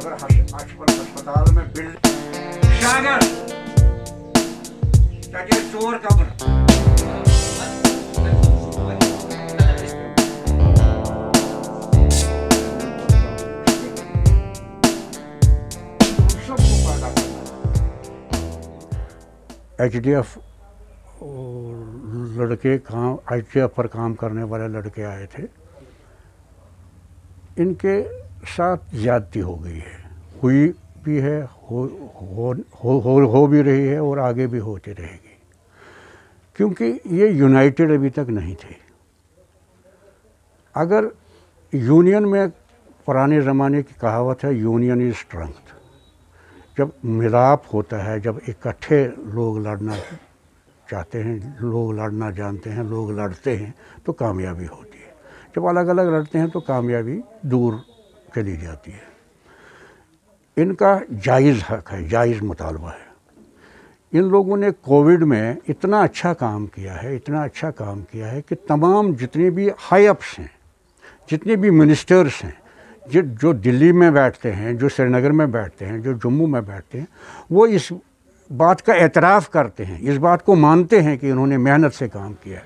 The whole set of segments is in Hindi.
अगर अस्पताल में बिल शागर ताकि चोर कब्र HDF लड़के काम HDF पर काम करने वाले लड़के आए थे। इनके साथ ज्यादती हो गई है, हुई भी है, हो भी रही है और आगे भी होती रहेगी, क्योंकि ये यूनाइटेड अभी तक नहीं थे। अगर यूनियन में पुराने ज़माने की कहावत है, यूनियन इज़ स्ट्रेंथ। जब मिलाप होता है, जब इकट्ठे लोग लड़ना चाहते हैं, लोग लड़ना जानते हैं, लोग लड़ते हैं तो कामयाबी होती है। जब अलग अलग लड़ते हैं तो कामयाबी दूर चली जाती है। इनका जायज़ हक है, जायज़ मुतालबा है। इन लोगों ने कोविड में इतना अच्छा काम किया है, इतना अच्छा काम किया है कि तमाम जितने भी हाई अप्स हैं, जितने भी मिनिस्टर्स हैं, जो दिल्ली में बैठते हैं, जो श्रीनगर में बैठते हैं, जो जम्मू में बैठते हैं, वो इस बात का एतराफ़ करते हैं, इस बात को मानते हैं कि इन्होंने मेहनत से काम किया है।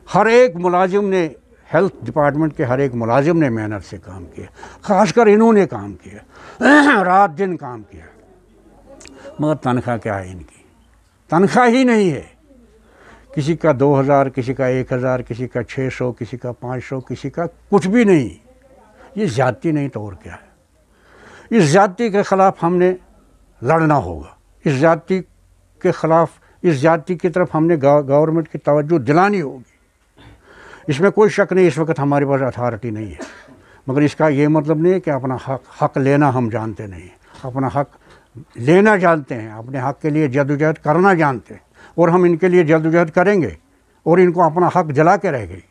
हर एक मुलाजिम ने, हेल्थ डिपार्टमेंट के हर एक मुलाजिम ने मेहनत से काम किया, ख़ासकर इन्होंने काम किया, रात दिन काम किया। मगर तनख्वाह क्या है इनकी? तनख्वाह ही नहीं है। किसी का 2000, किसी का 1000, किसी का 600, किसी का 500, किसी का कुछ भी नहीं। ये ज़्यादती नहीं तो और क्या है। इस ज़्यादती के ख़िलाफ़ हमने लड़ना होगा। इस ज़्यादती के ख़िलाफ़, इस ज़्यादती की तरफ हमने गवर्नमेंट की तवज्जो दिलानी होगी। इसमें कोई शक नहीं, इस वक्त हमारे पास अथॉरिटी नहीं है, मगर इसका ये मतलब नहीं है कि अपना हक लेना हम जानते नहीं हैं। अपना हक लेना जानते हैं, अपने हक के लिए जद्दोजहद करना जानते हैं, और हम इनके लिए जद्दोजहद करेंगे और इनको अपना हक दिला के रहेंगे।